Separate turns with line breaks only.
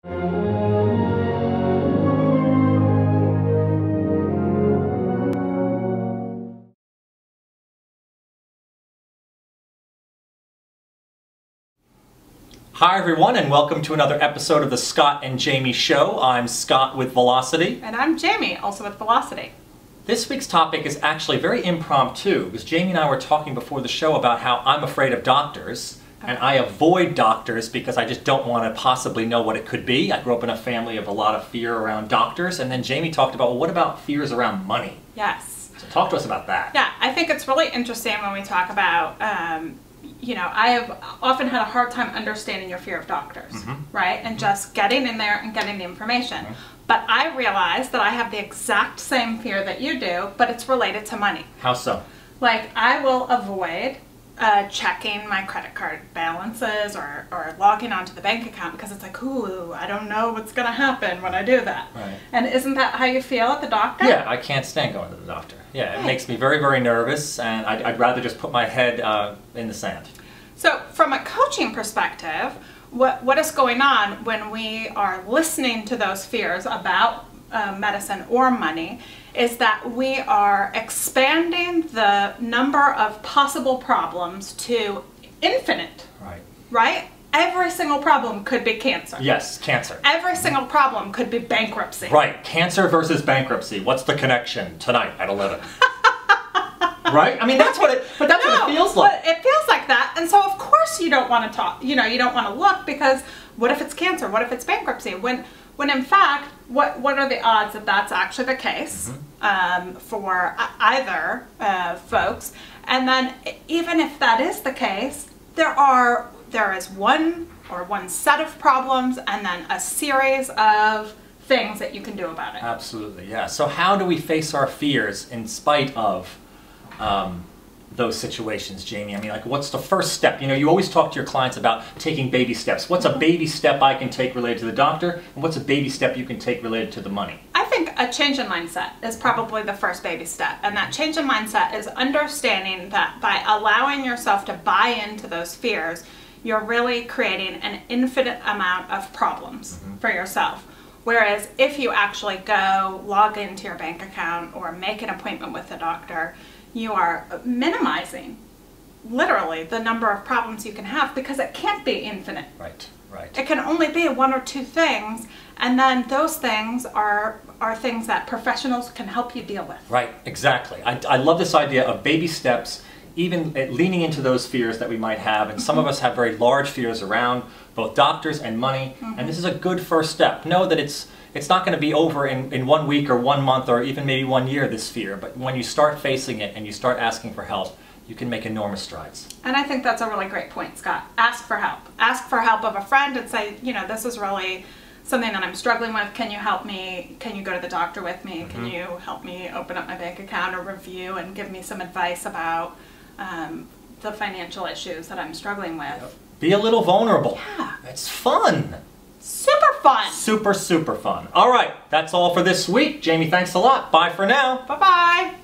Hi everyone, and welcome to another episode of the Scott and Jaime Show. I'm Scott with Velocity.
And I'm Jaime, also with Velocity.
This week's topic is actually very impromptu, because Jaime and I were talking before the show about how I'm afraid of doctors, and I avoid doctors because I just don't want to possibly know what it could be. I grew up in a family of a lot of fear around doctors, and then Jaime talked about, well, what about fears around money?
Yes.
So talk to us about that.
Yeah, I think it's really interesting when we talk about you know, I have often had a hard time understanding your fear of doctors, right? And just getting in there and getting the information. But I realize that I have the exact same fear that you do, but it's related to money.
How so?
Like, I will avoid checking my credit card balances or logging onto the bank account because it's like, ooh, I don't know what's going to happen when I do that.
Right.
And isn't that how you feel at the doctor?
Yeah, I can't stand going to the doctor. Yeah, it makes me very, very nervous, and I'd rather just put my head in the sand.
So from a coaching perspective, what is going on when we are listening to those fears about medicine or money is that we are expanding the number of possible problems to infinite.
Right.
Right? Every single problem could be cancer.
Yes, cancer.
Every single problem could be bankruptcy.
Right. Cancer versus bankruptcy. What's the connection tonight at 11? Right? I mean, that's what it, but that's what it feels like.
But it feels like that. And so of course you don't want to talk, you know, you don't want to look because what if it's cancer? What if it's bankruptcy? When in fact, what are the odds that that's actually the case for either folks? And then even if that is the case, there is one set of problems and then a series of things that you can do about it.
Absolutely, yeah. So how do we face our fears in spite of those situations, Jaime? I mean, like, what's the first step? You know, you always talk to your clients about taking baby steps. What's a baby step I can take related to the doctor, and what's a baby step you can take related to the money?
I think a change in mindset is probably the first baby step, and that change in mindset is understanding that by allowing yourself to buy into those fears, you're really creating an infinite amount of problems for yourself. Whereas if you actually go log into your bank account or make an appointment with a doctor, you are minimizing literally the number of problems you can have because it can't be infinite.
Right, right.
It can only be one or two things, and then those things are things that professionals can help you deal with.
Right, exactly. I love this idea of baby steps, even leaning into those fears that we might have, and some of us have very large fears around both doctors and money, and this is a good first step. Know that it's not going to be over in 1 week or 1 month or even maybe 1 year, this fear, but when you start facing it and you start asking for help, you can make enormous strides.
And I think that's a really great point, Scott. Ask for help. Ask for help of a friend and say, you know, this is really something that I'm struggling with. Can you help me? Can you go to the doctor with me? Can you help me open up my bank account or review and give me some advice about the financial issues that I'm struggling with?
Be a little vulnerable.
Yeah.
It's fun.
Super fun.
Super, super fun. All right, that's all for this week. Jaime, thanks a lot. Bye for now.
Bye-bye.